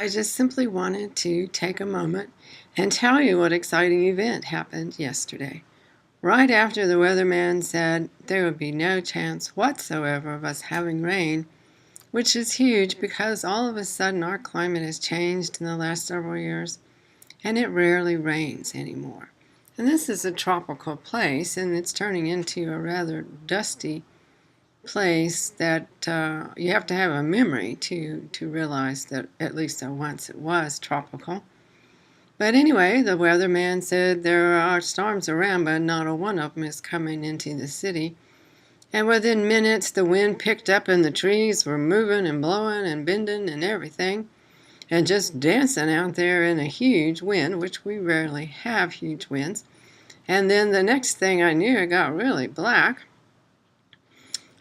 I just simply wanted to take a moment and tell you what exciting event happened yesterday. Right after the weatherman said there would be no chance whatsoever of us having rain, which is huge because all of a sudden our climate has changed in the last several years and it rarely rains anymore. And this is a tropical place and it's turning into a rather dusty place that you have to have a memory to realize that at least once it was tropical. But anyway, the weatherman said there are storms around, but not a one of them is coming into the city. And within minutes, the wind picked up and the trees were moving and blowing and bending and everything, and just dancing out there in a huge wind, which we rarely have huge winds. And then the next thing I knew, it got really black.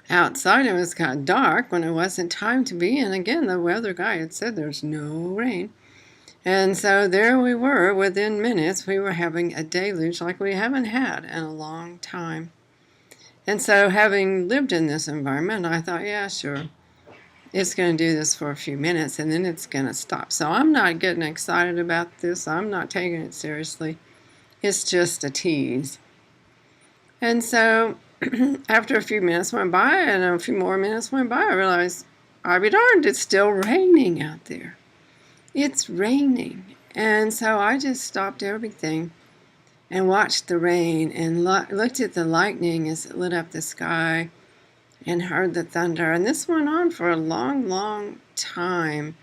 Outside it was kind of dark when it wasn't time to be, and again the weather guy had said there's no rain. And so there we were, within minutes we were having a deluge like we haven't had in a long time. And so having lived in this environment, I thought, yeah, sure, it's going to do this for a few minutes and then it's going to stop. So I'm not getting excited about this. I'm not taking it seriously. It's just a tease. And so after a few minutes went by and a few more minutes went by, I realized, I'll be darned, it's still raining out there. It's raining. And so I just stopped everything and watched the rain and looked at the lightning as it lit up the sky and heard the thunder. And this went on for a long, long time.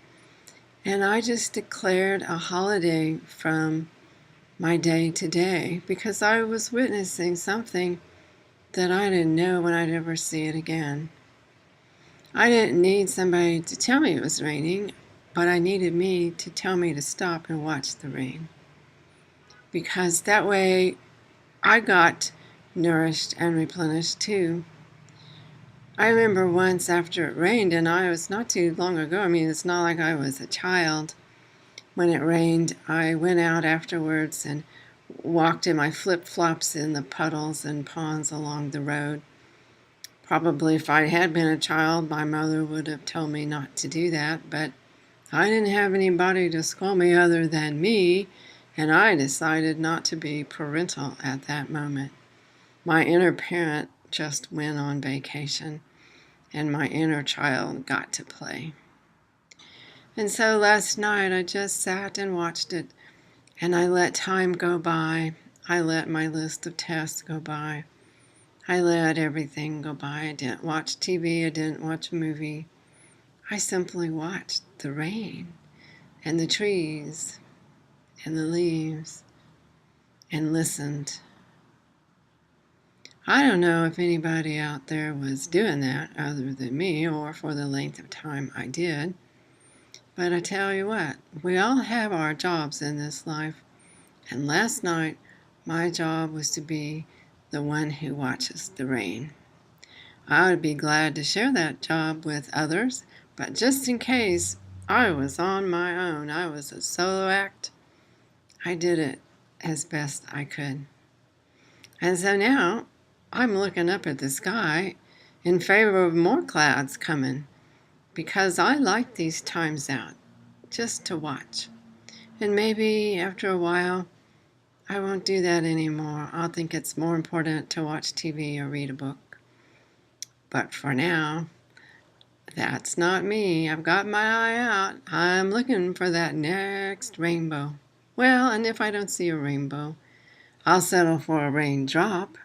And I just declared a holiday from my day to day because I was witnessing something that I didn't know when I'd ever see it again. I didn't need somebody to tell me it was raining, but I needed me to tell me to stop and watch the rain. Because that way I got nourished and replenished too. I remember once after it rained, and I was not too long ago, it's not like I was a child. When it rained, I went out afterwards and walked in my flip-flops in the puddles and ponds along the road. Probably if I had been a child, my mother would have told me not to do that, but I didn't have anybody to scold me other than me, and I decided not to be parental at that moment. My inner parent just went on vacation, and my inner child got to play. And so last night I just sat and watched it, and I let time go by. I let my list of tests go by. I let everything go by. I didn't watch TV. I didn't watch a movie. I simply watched the rain and the trees and the leaves and listened. I don't know if anybody out there was doing that other than me or for the length of time I did. But I tell you what, we all have our jobs in this life. And last night, my job was to be the one who watches the rain. I would be glad to share that job with others, but just in case I was on my own, I was a solo act, I did it as best I could. And so now I'm looking up at the sky in favor of more clouds coming because I like these times out just to watch. And maybe after a while, I won't do that anymore. I'll think it's more important to watch TV or read a book. But for now, that's not me. I've got my eye out. I'm looking for that next rainbow. Well, and if I don't see a rainbow, I'll settle for a raindrop.